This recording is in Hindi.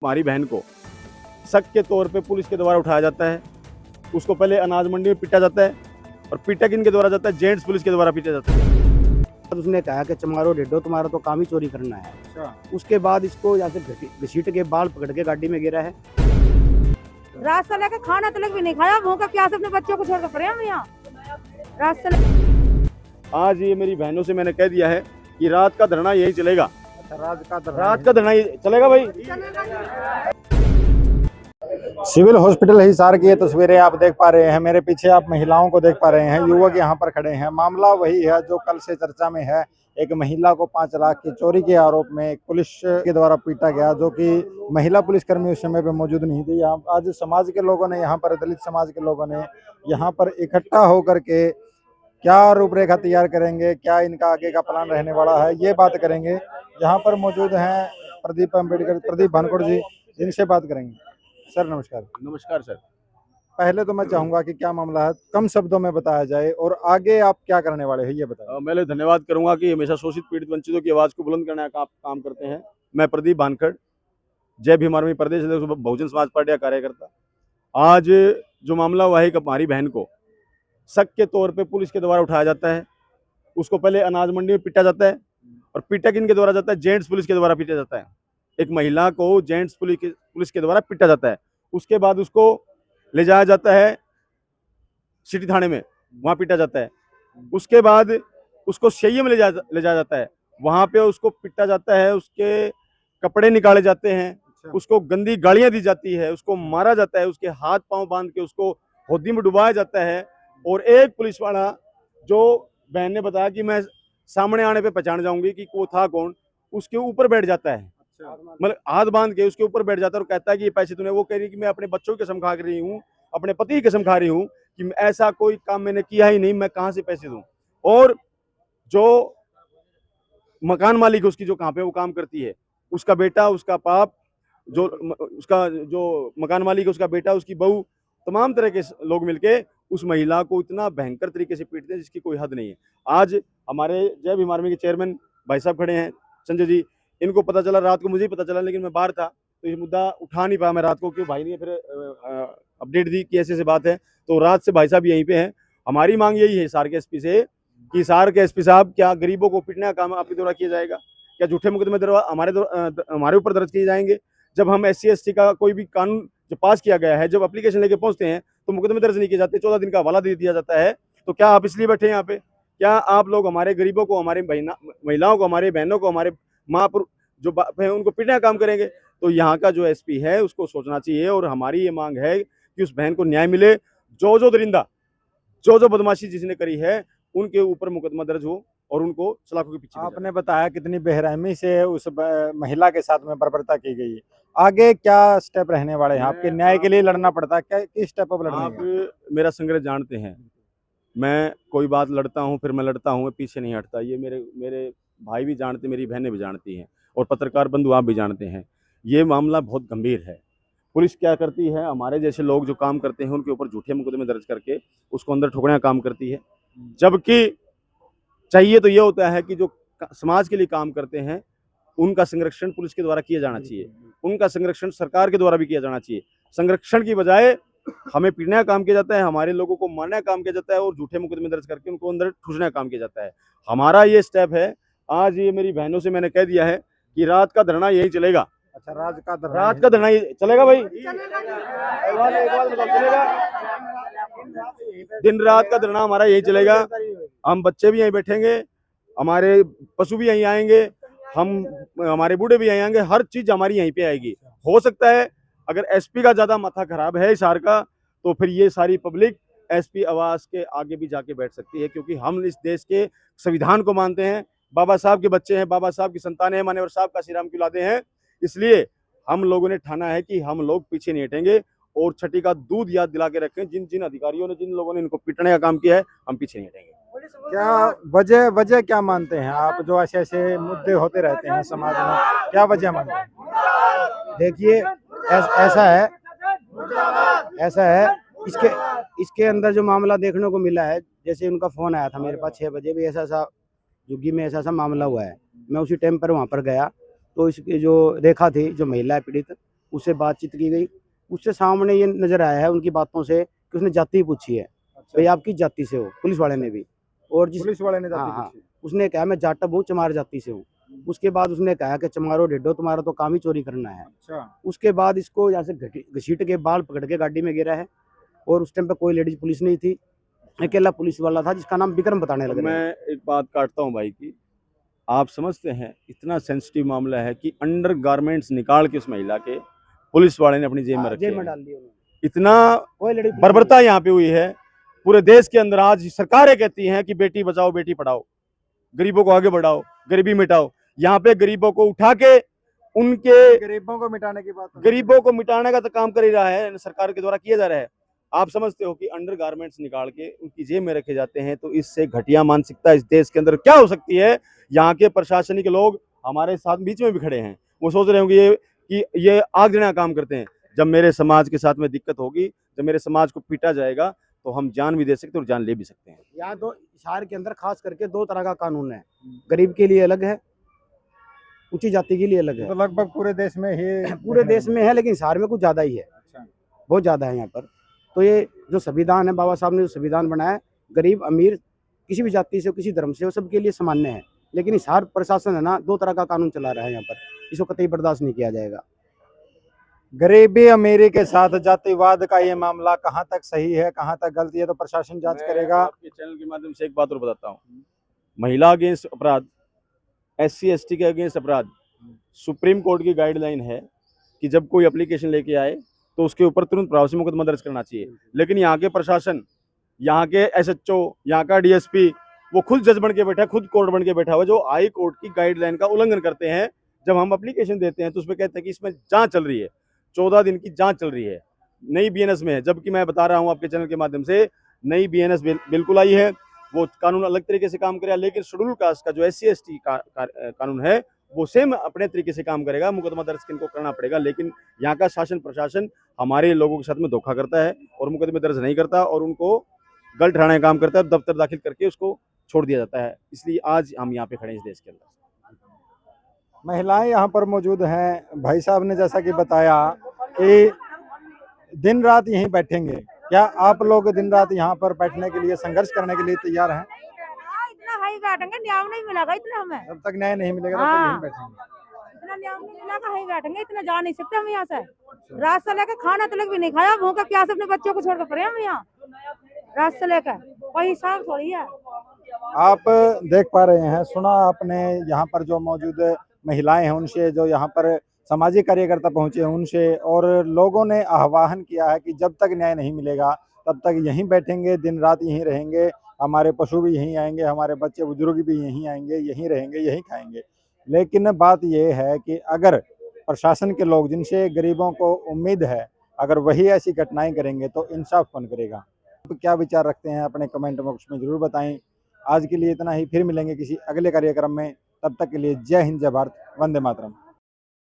हमारी बहन को शक के तौर पे पुलिस के द्वारा उठाया जाता है। उसको पहले अनाज मंडी में पीटा जाता है और पीटा किन के द्वारा जाता है, जेंट्स पुलिस के द्वारा पीटा जाता है। उसने कहा कि चमारो डेडो तुम्हारा तो काम ही चोरी करना है। अच्छा। उसके बाद इसको यहाँ से घसीट के बाल पकड़ के गाड़ी में गिरा है। रात से लेकर खाना तक भी नहीं खाया, भूखा प्यास अपने बच्चों को छोड़कर पड़े हम यहाँ रात से। आज ये मेरी बहनों से मैंने कह दिया है कि रात का धरना यही चलेगा। रात का धरना यही चलेगा भाई। सिविल हॉस्पिटल हिसार की ये तस्वीरें आप देख पा रहे हैं। मेरे पीछे आप महिलाओं को देख पा रहे हैं, युवक यहाँ पर खड़े हैं। मामला वही है जो कल से चर्चा में है। एक महिला को 5 लाख की चोरी के आरोप में एक पुलिस के द्वारा पीटा गया, जो कि महिला पुलिसकर्मी उस समय पे मौजूद नहीं थी। यहाँ आज समाज के लोगों ने, यहाँ पर दलित समाज के लोगों ने यहाँ पर इकट्ठा होकर के क्या रूपरेखा तैयार करेंगे, क्या इनका आगे का प्लान रहने वाला है, ये बात करेंगे। यहाँ पर मौजूद हैं प्रदीप भानकोड़ जी, इनसे बात करेंगे। सर नमस्कार। नमस्कार सर। पहले तो मैं चाहूंगा कि क्या मामला है कम शब्दों में बताया जाए और आगे आप क्या करने वाले हैं ये बताएं। मैं धन्यवाद करूंगा कि हमेशा शोषित पीड़ित वंचितों की आवाज़ को बुलंद करने का आप काम करते हैं। मैं प्रदीप भानखड़, जय भीम आर्मी प्रदेश अध्यक्ष, बहुजन समाज पार्टी का कार्यकर्ता। आज जो मामला हुआ है कि हमारी बहन को शक के तौर पे पुलिस के द्वारा उठाया जाता है। उसको पहले अनाज मंडी में पीटा जाता है और पीटा किन के द्वारा जाता है, जेंट्स पुलिस के द्वारा पीटा जाता है। एक महिला को जेंट्स पुलिस के द्वारा पीटा जाता है। उसके बाद उसको ले जाया जाता है सिटी थाने में, वहाँ पीटा जाता है। उसके बाद उसको सीआईए में ले जाया जाता है, वहाँ पे उसको पीटा जाता है। उसके कपड़े निकाले जाते हैं, उसको गंदी गालियाँ दी जाती है, उसको मारा जाता है, उसके हाथ पांव बांध के उसको होदी में डुबाया जाता है। और एक पुलिस वाला, जो बहन ने बताया कि मैं सामने आने पे पहचान जाऊंगी कि वो था कौन, उसके ऊपर बैठ जाता है। मतलब हाथ बांध के उसके ऊपर बैठ जाता है और कहता है कि ये पैसे तूने, वो कह रही कि मैं अपने बच्चों की कसम खा रही हूँ, अपने पति की कसम खा रही हूँ कि ऐसा कोई काम मैंने किया ही नहीं, मैं कहाँ से पैसे दूं। और जो मकान मालिक है उसकी, जो कहाँ पे वो काम करती है, उसका बेटा, उसका बाप, उसका जो मकान मालिक है उसका बेटा, उसकी बहू, तमाम तरह के लोग मिलके उस महिला को इतना भयंकर तरीके से पीटते हैं जिसकी कोई हद नहीं है। आज हमारे जय भीम आर्मी के चेयरमैन भाई साहब खड़े हैं, संजय जी। इनको पता चला, रात को मुझे ही पता चला, लेकिन मैं बाहर था तो ये मुद्दा उठा नहीं पाया मैं रात को, क्यों भाई ने फिर अपडेट दी कि ऐसे बात है। तो रात से भाई साहब यहीं पे हैं। हमारी मांग यही है हिसार के एसपी से कि हिसार के एसपी साहब, क्या गरीबों को पीटने का काम आपके द्वारा किया जाएगा? क्या झूठे मुकदमे हमारे ऊपर दर्ज किए जाएंगे? जब हम SC ST का कोई भी कानून जो पास किया गया है, जब एप्लीकेशन लेके पहुंचते हैं तो मुकदमे दर्ज नहीं किए जाते, 14 दिन का हवाला दे दिया जाता है। तो क्या आप इसलिए बैठे हैं यहाँ पे? क्या आप लोग हमारे गरीबों को, हमारे महिलाओं को, हमारे बहनों को, हमारे माँ जो बाप है उनको पीटने का काम करेंगे? तो यहाँ का जो SP है उसको सोचना चाहिए। और हमारी ये मांग है कि उस बहन को न्याय मिले। जो दरिंदा, जो बदमाशी जिसने करी है, उनके ऊपर मुकदमा दर्ज हो और उनको सलाखों के पीछे। आपने बताया कितनी बेरहमी से उस महिला के साथ में बर्बरता की गई। आगे क्या स्टेप रहने वाले हैं आपके? न्याय के लिए लड़ना पड़ता है, क्या किस स्टेप पर लड़ना? आप मेरा संघर्ष जानते हैं, मैं कोई बात लड़ता हूँ फिर मैं लड़ता हूँ, पीछे नहीं हटता। ये मेरे भाई भी जानते, मेरी बहनें भी जानती हैं और पत्रकार बंधु आप भी जानते हैं। ये मामला बहुत गंभीर है। पुलिस क्या करती है, हमारे जैसे लोग जो काम करते हैं उनके ऊपर झूठे मुकदमे दर्ज करके उसको अंदर ठोकने का काम करती है। जबकि चाहिए तो ये होता है कि जो समाज के लिए काम करते हैं उनका संरक्षण पुलिस के द्वारा किया जाना चाहिए, उनका संरक्षण सरकार के द्वारा भी किया जाना चाहिए। संरक्षण की बजाय हमें पीटने का काम किया जाता है, हमारे लोगों को मारने का काम किया जाता है और झूठे मुकदमे दर्ज करके उनको अंदर ठूसने का काम किया जाता है। हमारा ये स्टेप है। आज ये मेरी बहनों से मैंने कह दिया है कि रात का धरना यही चलेगा। अच्छा, रात का धरना यही चलेगा भाई। चलेगा, दिन रात का धरना हमारा यही चलेगा। हम बच्चे भी यहीं बैठेंगे, हमारे पशु भी यहीं आएंगे, हमारे बूढ़े भी यहीं आएंगे, हर चीज हमारी यहीं पे आएगी। हो सकता है अगर SP का ज्यादा माथा खराब है हिसार का, तो फिर ये सारी पब्लिक SP आवास के आगे भी जाके बैठ सकती है, क्योंकि हम इस देश के संविधान को मानते हैं, बाबा साहब के बच्चे हैं, बाबा साहब की संतानें हैं, मान्यवर साहब का श्री राम की औलादे हैं। इसलिए हम लोगों ने ठाना है कि हम लोग पीछे नहीं हटेंगे। और छठी का दूध याद दिला के रखें, जिन अधिकारियों ने, जिन लोगों ने इनको पीटने का काम किया है, हम पीछे नहीं हटेंगे। क्या वजह क्या मानते हैं आप, जो ऐसे मुद्दे होते रहते हैं समाज में, क्या वजह मानते हैं? देखिए ऐसा है इसके अंदर जो मामला देखने को मिला है, जैसे उनका फोन आया था मेरे पास 6 बजे भी, ऐसा झुग्गी में ऐसा मामला हुआ है। मैं उसी टाइम पर वहाँ पर गया तो इसकी जो रेखा थी, जो महिला है पीड़ित, उससे बातचीत की गई। उससे सामने ये नजर आया है उनकी बातों से कि उसने जाति पूछी है, भाई आप किस जाति से हो, पुलिस वाले ने भी। और जिस पुलिस वाले ने जाति हाँ, पूछी। उसने कहा मैं जाटब हूँ, चमार जाति से हूँ। उसके बाद उसने कहा कि चमारो ढेडो तुम्हारा तो काम ही चोरी करना है। अच्छा, उसके बाद इसको यहाँ से घसीट के बाल पकड़ के गाड़ी में गिरा है। और उस टाइम पे कोई लेडीज पुलिस नहीं थी, अकेला पुलिस वाला था जिसका नाम विक्रम बताने अब लग रहे हैं। मैं एक बात काटता हूँ भाई की, आप समझते हैं इतना सेंसिटिव मामला है कि अंडर गारमेंट्स निकाल के उस महिला के पुलिस वाले ने अपनी जेब में रखे जेल में हैं। डाल दिया उन्होंने। इतना कोई लेडीज बर्बरता यहाँ पे हुई है पूरे देश के अंदर। आज सरकारें कहती हैं कि बेटी बचाओ बेटी पढ़ाओ, गरीबों को आगे बढ़ाओ, गरीबी मिटाओ। यहाँ पे गरीबों को उठा के उनके गरीबों को मिटाने की बात। गरीबों को मिटाने का तो काम कर ही रहा है, सरकार के द्वारा किया जा रहा है। आप समझते हो कि अंडर गारमेंट्स निकाल के उनकी जेब में रखे जाते हैं, तो इससे घटिया मानसिकता इस देश के अंदर क्या हो सकती है। यहाँ के प्रशासनिक लोग हमारे साथ बीच में भी खड़े हैं, वो सोच रहे होंगे कि ये आग देने का काम करते हैं। जब मेरे समाज के साथ में दिक्कत होगी, जब मेरे समाज को पीटा जाएगा, तो हम जान भी दे सकते हैं और जान ले भी सकते हैं। यहाँ तो शहर के अंदर खास करके दो तरह का कानून है, गरीब के लिए अलग है, ऊंची जाति के लिए अलग है। तो लगभग पूरे देश में ही पूरे देश में है, लेकिन शहर में कुछ ज्यादा ही है, अच्छा। बहुत ज्यादा है यहाँ पर। तो ये जो संविधान है, बाबा साहब ने जो संविधान बनाया है, गरीब अमीर किसी भी जाति से, किसी धर्म से हो, सबके लिए सामान्य है। लेकिन इस शहर प्रशासन है ना, दो तरह का कानून चला रहा है यहाँ पर, इसको कतई बर्दाश्त नहीं किया जाएगा। गरीबी अमीरी के साथ जातिवाद का ये मामला कहाँ तक सही है, कहाँ तक गलती है, तो प्रशासन जांच मैं करेगा। आपके चैनल के माध्यम से एक बात और बताता हूँ। महिला अगेंस्ट अपराध, SC ST के अगेंस्ट अपराध, सुप्रीम कोर्ट की गाइडलाइन है कि जब कोई एप्लीकेशन लेके आए तो उसके ऊपर तुरंत प्रावसी मुकदमा दर्ज करना चाहिए। लेकिन यहाँ के प्रशासन, यहाँ के SHO, यहाँ का DSP, वो खुद जज बन के बैठा है, खुद कोर्ट बन के बैठा हुआ है, जो हाई कोर्ट की गाइडलाइन का उल्लंघन करते हैं। जब हम एप्लीकेशन देते हैं तो उसमें कहते हैं कि इसमें जांच चल रही है, 14 दिन की जांच चल रही है, नई BNS में है। जबकि मैं बता रहा हूँ आपके चैनल के माध्यम से, नई BNS बिल्कुल आई है, वो कानून अलग तरीके से काम करेगा। लेकिन शेड्यूल कास्ट का जो SC ST कानून है, वो सेम अपने तरीके से काम करेगा। मुकदमा दर्ज किनको करना पड़ेगा, लेकिन यहाँ का शासन प्रशासन हमारे लोगों के साथ में धोखा करता है और मुकदमे दर्ज नहीं करता और उनको गलत ठहराने का काम करता है, दफ्तर दाखिल करके उसको छोड़ दिया जाता है। इसलिए आज हम यहाँ पे खड़े हैं इस देश के अंदर। महिलाएं यहाँ पर मौजूद हैं। भाई साहब ने जैसा कि बताया कि दिन रात यहीं बैठेंगे। क्या आप लोग दिन रात यहाँ पर बैठने के लिए, संघर्ष करने के लिए तैयार हैं? इतना हाई बैठेंगे, न्याय नहीं मिलेगा इतना हमें। जब तक न्याय नहीं मिलेगा तब तक हाँ। यहीं बैठेंगे। इतना न्याय नहीं मिलेगा, हाई बैठेंगे, इतना जा नहीं सकते हम यहाँ से। रात से लेकर खाना तक भी नहीं खाया, भूखा प्यासे अपने बच्चों को छोड़कर पड़े हम यहाँ, रात से लेकर कोई हिसाब थोड़ी है। आप देख पा रहे हैं, सुना आपने यहाँ पर जो मौजूद महिलाएं हैं उनसे, जो यहाँ पर सामाजिक कार्यकर्ता पहुंचे हैं उनसे, और लोगों ने आह्वान किया है कि जब तक न्याय नहीं मिलेगा तब तक यहीं बैठेंगे, दिन रात यहीं रहेंगे, हमारे पशु भी यहीं आएंगे, हमारे बच्चे बुजुर्ग भी यहीं आएंगे, यहीं रहेंगे, यहीं खाएंगे। लेकिन बात यह है कि अगर प्रशासन के लोग, जिनसे गरीबों को उम्मीद है, अगर वही ऐसी घटनाएं करेंगे तो इंसाफ कौन करेगा? आप क्या विचार रखते हैं अपने कमेंट बॉक्स में जरूर बताएं। आज के लिए इतना ही, फिर मिलेंगे किसी अगले कार्यक्रम में। तब तक के लिए जय हिंद, जय भारत, वंदे मातरम।